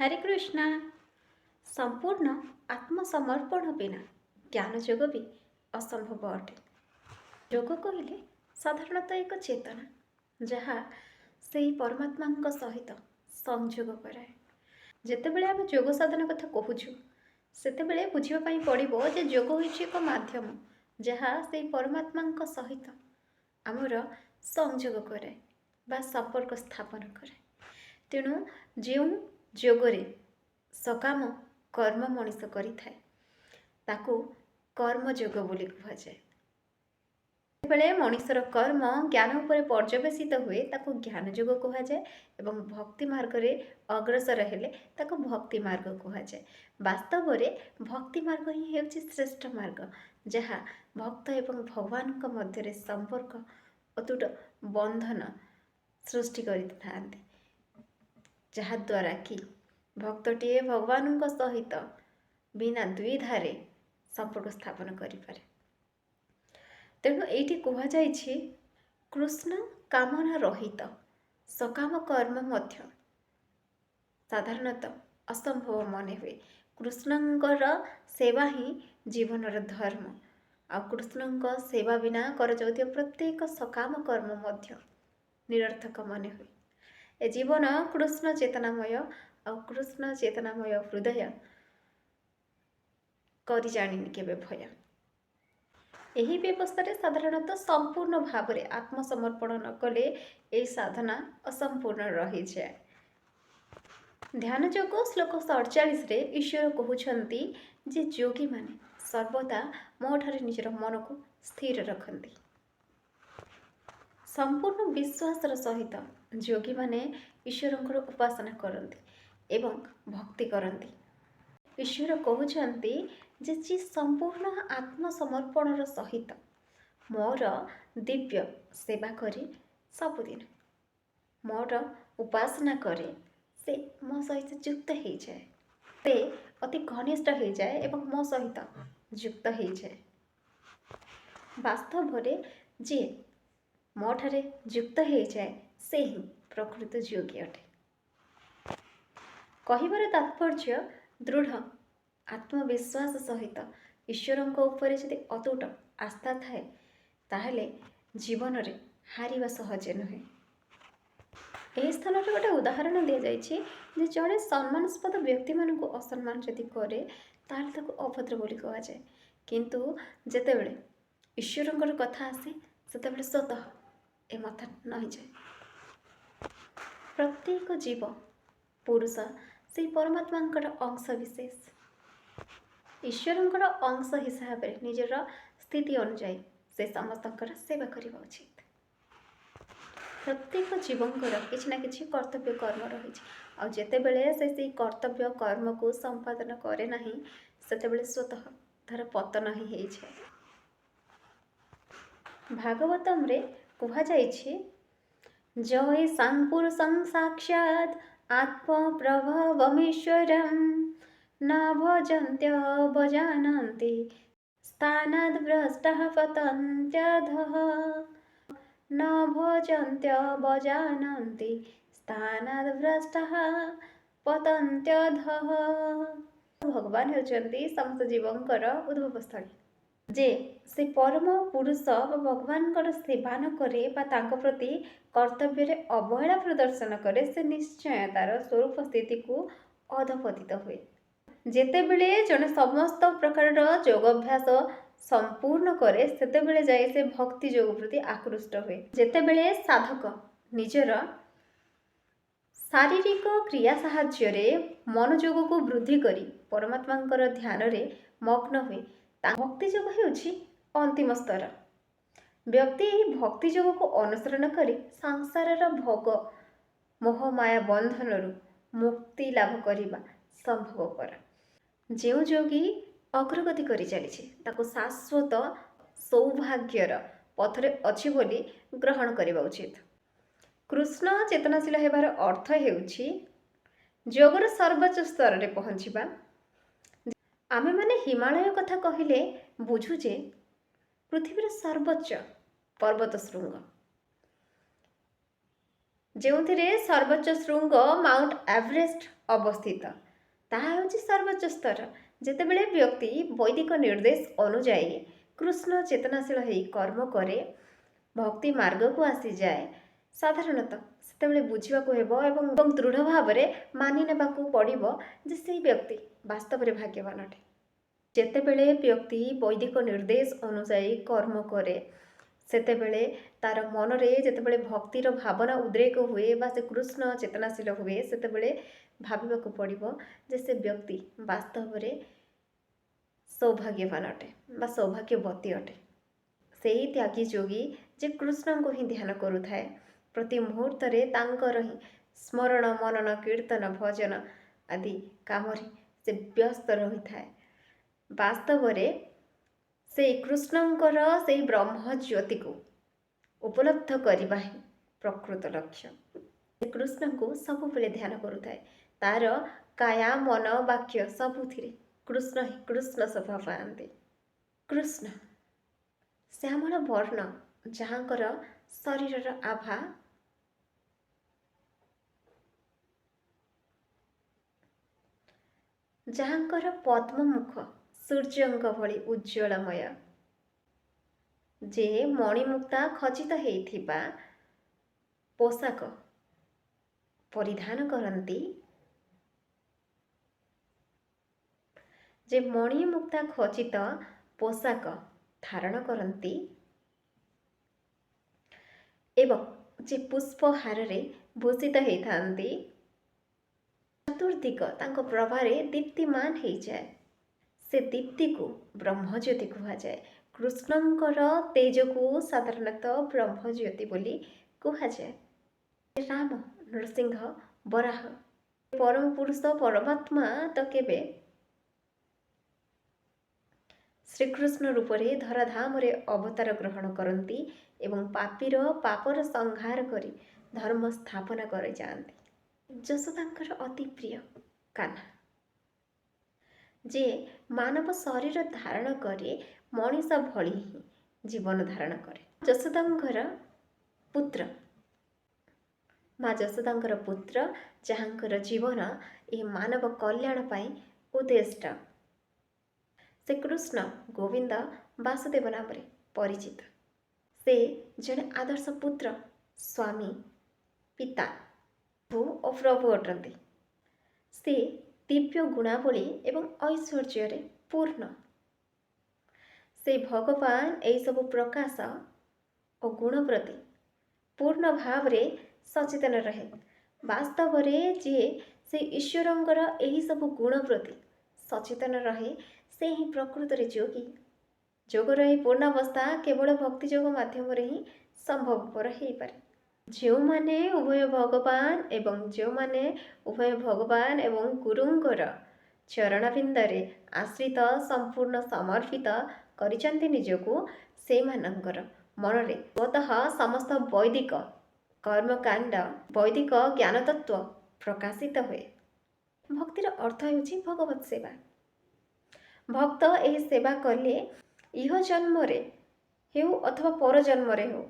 हरे कृष्णा। संपूर्ण आत्मसमर्पण बिना ज्ञान जोग भी असंभव अटे। जोग कहले साधारणतः एक चेतना जहाँ से परमात्मा सहित संयोग कराए। जितेबले आम जोग साधन कथा कहूँ सेतेबेले बुझापी पड़ो जे जोग होइछि एक माध्यम जहाँ से परमात्मा सहित आमर संयोग कराए बा संपर्क स्थापन कराए। तेणु जो जोगरे सकाम कर्म मनीष करिथाए ताकू कर्मयोग बोली कहुए। बेले मनीषर कर्म ज्ञान उपर पर्यवेसित हुए ताकू ज्ञान योग कहुए एवं भक्ति मार्ग रे अग्रसर हेले ताकू भक्ति मार्ग कहुए। वास्तव में भक्ति मार्ग ही हेउछि श्रेष्ठ मार्ग जहाँ भक्त एवं भगवान मध्य संपर्क अतुट बंधन सृष्टि करिथांती, जहाद्वारा कि भक्तटीए भगवान सहित बिना द्विधारे संपर्क स्थापन करिपारे। तेणु एठी कहुଯାଇଛି कृष्ण कामना रहित सकाम कर्म मध्य साधारणतः असंभव मने हुए। कृष्णंकर सेवा ही जीवनर धर्म आ कृष्णंक सेवा बिना कर जाउथिया प्रत्येक सकाम कर्म मध्य निरर्थक मने हुए। ए जीवन कृष्ण चेतनामय आ कृष्ण चेतनामय हृदय करी जानिनि केबे भय। यही व्यवस्था साधारणतः संपूर्ण भाव में आत्मसमर्पण न कले यह साधना असंपूर्ण रही जाए। ध्यान योग श्लोक 47 ईश्वर कहते जे योगी माने सर्वदा मो ठारे निजर मन को स्थिर रखती। संपूर्ण विश्वासर सहित योगी माने ईश्वर उपासना करती एवं भक्ति करती। ईश्वर कहते जे संपूर्ण आत्मसमर्पणर सहित मोर दिव्य सेवा करे सबुदिन मोर उपासना करे से मो सहित युक्त हो जाए, से अति घनिष्ठ हो जाए एवं मो सहित युक्त हो जाए। वास्तव में जे मो ठारे युक्त हो जाए से ही प्रकृत योगी अटे। कहिबार तात्पर्य दृढ़ आत्मविश्वास सहित ईश्वर ऊपर यदि अतुट आस्था थाए ताहले जीवन रे हारिबा सहज नुहे। यही स्थान में गोटे उदाहरण दि जाए जड़े सम्मानस्पद व्यक्ति मान को असम्मान जदि करे ताहले ताको अभद्र बोली कहा जाए, किंतु जेतेबेले ईश्वर कथा आसे सेतेबेले स्वतः ए मत नहीं जाए। प्रत्येक जीव पुरुष से परमात्मा अंश विशेष ईश्वर अंश हिसाब से निजर स्थिति अनुजाई से समस्त सेवा करने उचित। प्रत्येक जीवंकर किसी ना किसी कर्तव्य कर्म रही आतेबले से कर्तव्य कर्म को संपादन करे नहीं सेतेबेले स्वतः तार पतन ही हो जाए। भागवतम रे कहा जाइछे जय संपुरुषं साक्षात् आत्म प्रभवमीश्वरं न भजन्त्य भजानन्ति स्थानाद् भ्रष्टः पतन्त्यधः न भजन्त्य भजानन्ति स्थानाद् भ्रष्टः पतन्त्यधः। भगवान होचंती समस्त जीवंकर उद्भवस्थली जे से परम पुरुष भगवान सेवा न करे बा तांको प्रति कर्तव्य रे अवहेला प्रदर्शन करे से निश्चय तार स्वरूप स्थिति को अधपतित हुए। जेतेबेले जने समस्त प्रकार योगाभ्यास संपूर्ण करे सेतेबेले जाए से भक्ति योग प्रति आकृष्ट हुए। जेतेबेले साधक निजर शारीरिक क्रिया साहाय्य रे मनोयोग को वृद्धि करी परमात्मा ध्यान रे मग्न हुए भक्ति योग होउछि अंतिम स्तर। व्यक्ति भक्ति योग को अनुसरण करी संसार भोग मोह माया बंधन मुक्ति लाभ करने संभवपर। जो योगी अग्रगति करी चली ताको शाश्वत सौभाग्यर पथरे अच्छी बोली ग्रहण करने उचित। कृष्ण चेतनाशील हेबार अर्थ हेउछि योगर सर्वोच्च स्तर रे पहुँचवा। आमे माने हिमालय कथा कहले बुझुजे पृथ्वीर सर्वोच्च पर्वत श्रृंग ଯେଉଁଥିରେ ସର୍ବୋଚ୍ଚ ଶୃଙ୍ଗ ମାଉଣ୍ଟ ଏଭରେଷ୍ଟ ଅବସ୍ଥିତ। ତାହା ହେଉଛି ସର୍ବୋଚ୍ଚ ସ୍ତର। ଯେତେବେଳେ ବ୍ୟକ୍ତି ବୈଦିକ ନିର୍ଦ୍ଦେଶ ଅନୁଯାୟୀ କୃଷ୍ଣ ଚେତନାଶୀଳ ହେଇ କର୍ମ କରେ, ଭକ୍ତି ମାର୍ଗକୁ ଆସିଯାଏ, ସାଧାରଣତଃ ସେତେବେଳେ ବୁଝିବାକୁ ହେବ ଏବଂ ଦୃଢ଼ ଭାବରେ ମାନି ନେବାକୁ ପଡ଼ିବ ଯେ ସେହି ବ୍ୟକ୍ତି ବାସ୍ତବରେ ଭାଗ୍ୟବାନ ଅଟେ। ଯେତେବେଳେ ବ୍ୟକ୍ତି ବୈଦିକ ନିର୍ଦ୍ଦେଶ ଅନୁଯାୟୀ କର୍ମ କରେ, ସେତେବେଳେ ତାର ମନରେ ଯେତେବେଳେ ଭକ୍ତିର ଭାବନା ଉଦ୍ରେକ ହୁଏ ବା ସେ କୃଷ୍ଣ ଚେତନାଶୀଳ ହୁଏ, ସେତେବେଳେ ଭାବିବାକୁ ପଡ଼ିବ ଯେ ସେ ବ୍ୟକ୍ତି ବାସ୍ତବରେ ସୌଭାଗ୍ୟବାନ ଅଟେ ବା ସୌଭାଗ୍ୟବତୀ ଅଟେ। ସେହି ତ୍ୟାଗୀ ଯୋଗୀ ଯେ କୃଷ୍ଣଙ୍କୁ ହିଁ ଧ୍ୟାନ କରୁଥାଏ, ପ୍ରତି ମୁହୂର୍ତ୍ତରେ ତାଙ୍କର ହିଁ ସ୍ମରଣ ମନନ କୀର୍ତ୍ତନ ଭଜନ ଆଦି କାମରେ ସେ ବ୍ୟସ୍ତ ରହିଥାଏ। ବାସ୍ତବରେ ସେଇ କୃଷ୍ଣଙ୍କର ସେଇ ବ୍ରହ୍ମ ଜ୍ୟୋତିକୁ ଉପଲବ୍ଧ କରିବା ହିଁ ପ୍ରକୃତ ଲକ୍ଷ୍ୟ। କୃଷ୍ଣଙ୍କୁ ସବୁବେଳେ ଧ୍ୟାନ କରୁଥାଏ, ତାର କାୟା ମନ ବାକ୍ୟ ସବୁଥିରେ କୃଷ୍ଣ ହିଁ କୃଷ୍ଣ ଶୋଭା ପାଆନ୍ତି। କୃଷ୍ଣ ଶ୍ୟାମଳ ବର୍ଣ୍ଣ, ଯାହାଙ୍କର ଶରୀରର ଆଭା ଯାହାଙ୍କର ପଦ୍ମମୁଖ ସୂର୍ଯ୍ୟଙ୍କ ଭଳି ଉଜ୍ଜ୍ୱଳମୟ, ଯେ ମଣିମୁକ୍ତା ଖଚିତ ହେଇଥିବା ପୋଷାକ ପରିଧାନ କରନ୍ତି, ଯେ ମଣିମୁକ୍ତା ଖଚିତ ପୋଷାକ ଧାରଣ କରନ୍ତି ଏବଂ ଯେ ପୁଷ୍ପହାରରେ ଭୂଷିତ ହେଇଥାନ୍ତି, ଚତୁର୍ଦିଗ ତାଙ୍କ ପ୍ରଭାରେ ଦୀପ୍ତିମାନ ହେଇଯାଏ। ସେ ଦୀପ୍ତିକୁ ବ୍ରହ୍ମଜ୍ୟୋତି କୁହାଯାଏ। କୃଷ୍ଣଙ୍କର ତେଜକୁ ସାଧାରଣତଃ ବ୍ରହ୍ମଜ୍ୟୋତି ବୋଲି କୁହାଯାଏ। ରାମ, ନୃସିଂହ, ବରାହ, ପରମ ପୁରୁଷ ପରମାତ୍ମା ତ କେବେ ଶ୍ରୀକୃଷ୍ଣ ରୂପରେ ଧରାଧାମରେ ଅବତାର ଗ୍ରହଣ କରନ୍ତି ଏବଂ ପାପୀର ପାପର ସଂହାର କରି ଧର୍ମ ସ୍ଥାପନା କରିଯାଆନ୍ତି। ଯଶୋଦାଙ୍କର ଅତି ପ୍ରିୟ କାହ୍ନା, ଯେ ମାନବ ଶରୀର ଧାରଣ କରି ମଣିଷ ଭଳି ହିଁ ଜୀବନ ଧାରଣ କରେ। ଯଶୋଦାଙ୍କର ପୁତ୍ର, ମା ଯଶୋଦାଙ୍କର ପୁତ୍ର, ଯାହାଙ୍କର ଜୀବନ ଏହି ମାନବ କଲ୍ୟାଣ ପାଇଁ ଉଦ୍ଦିଷ୍ଟ। ସେ କୃଷ୍ଣ ଗୋବିନ୍ଦ ବାସୁଦେବ ନାମରେ ପରିଚିତ। ସେ ଜଣେ ଆଦର୍ଶ ପୁତ୍ର, ସ୍ୱାମୀ, ପିତା ଓ ପ୍ରଭୁ ଅଟନ୍ତି। ସେ ଦିବ୍ୟ ଗୁଣାବଳୀ ଏବଂ ଐଶ୍ୱର୍ଯ୍ୟରେ ପୂର୍ଣ୍ଣ। ସେ ଭଗବାନ ଏହିସବୁ ପ୍ରକାଶ ଓ ଗୁଣ ପ୍ରତି ପୂର୍ଣ୍ଣ ଭାବରେ ସଚେତନ ରହେ। ବାସ୍ତବରେ ଯିଏ ସେ ଈଶ୍ୱରଙ୍କର ଏହିସବୁ ଗୁଣ ପ୍ରତି ସଚେତନ ରହେ, ସେ ହିଁ ପ୍ରକୃତରେ ଯୋଗୀ। ଯୋଗର ଏହି ପୂର୍ଣ୍ଣାବସ୍ଥା କେବଳ ଭକ୍ତି ଯୋଗ ମାଧ୍ୟମରେ ହିଁ ସମ୍ଭବପର ହେଇପାରେ। ଯେଉଁମାନେ ଉଭୟ ଭଗବାନ ଏବଂ ଗୁରୁଙ୍କର ଚରଣବିନ୍ଦରେ ଆଶ୍ରିତ ସମ୍ପୂର୍ଣ୍ଣ ସମର୍ପିତ କରିଛନ୍ତି ନିଜକୁ, ସେମାନଙ୍କର ମନରେ ସ୍ୱତଃ ସମସ୍ତ ବୈଦିକ କର୍ମକାଣ୍ଡ, ବୈଦିକ ଜ୍ଞାନତତ୍ତ୍ୱ ପ୍ରକାଶିତ ହୁଏ। ଭକ୍ତିର ଅର୍ଥ ହେଉଛି ଭଗବତ ସେବା। ଭକ୍ତ ଏହି ସେବା କଲେ ଇହ ଜନ୍ମରେ ହେଉ ଅଥବା ପରଜନ୍ମରେ ହେଉ,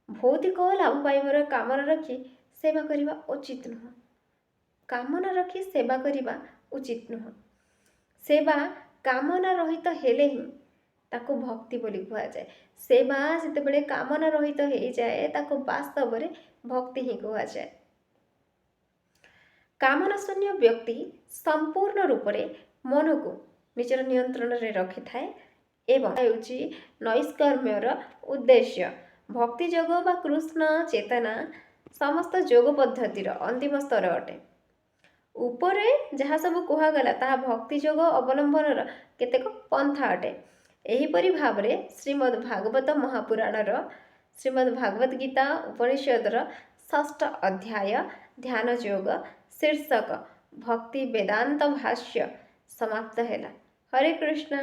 ଭୌତିକ ଲାଭ ପାଇବାର କାମନା ରଖି ସେବା କରିବା ଉଚିତ ନୁହଁ। କାମନା ରଖି ସେବା କରିବା ଉଚିତ ନୁହଁ। ସେବା କାମନା ରହିତ ହେଲେ ହିଁ ତାକୁ ଭକ୍ତି ବୋଲି କୁହାଯାଏ। ସେବା ଯେତେବେଳେ କାମନା ରହିତ ହେଇଯାଏ, ତାକୁ ବାସ୍ତବରେ ଭକ୍ତି ହିଁ କୁହାଯାଏ। କାମନା ଶୂନ୍ୟ ବ୍ୟକ୍ତି ସମ୍ପୂର୍ଣ୍ଣ ରୂପରେ ମନକୁ ନିଜର ନିୟନ୍ତ୍ରଣରେ ରଖିଥାଏ ଏବଂ ହେଉଛି ନୈଷ୍କର୍ମ୍ୟର ଉଦ୍ଦେଶ୍ୟ। ଭକ୍ତି ଯୋଗ ବା କୃଷ୍ଣ ଚେତନା ସମସ୍ତ ଯୋଗ ପଦ୍ଧତିର ଅନ୍ତିମ ସ୍ତର ଅଟେ। ଉପରେ ଯାହା ସବୁ କୁହାଗଲା ତାହା ଭକ୍ତି ଯୋଗ ଅବଲମ୍ବନର କେତେକ ପନ୍ଥା ଅଟେ। ଏହିପରି ଭାବରେ ଶ୍ରୀମଦ୍ ଭାଗବତ ମହାପୁରାଣର ଶ୍ରୀମଦ୍ ଭାଗବତ ଗୀତା ଉପନିଷଦର 6ଠ ଅଧ୍ୟାୟ ଧ୍ୟାନ ଯୋଗ ଶୀର୍ଷକ ଭକ୍ତି ବେଦାନ୍ତ ଭାଷ୍ୟ ସମାପ୍ତ ହେଲା। ହରେ କୃଷ୍ଣ।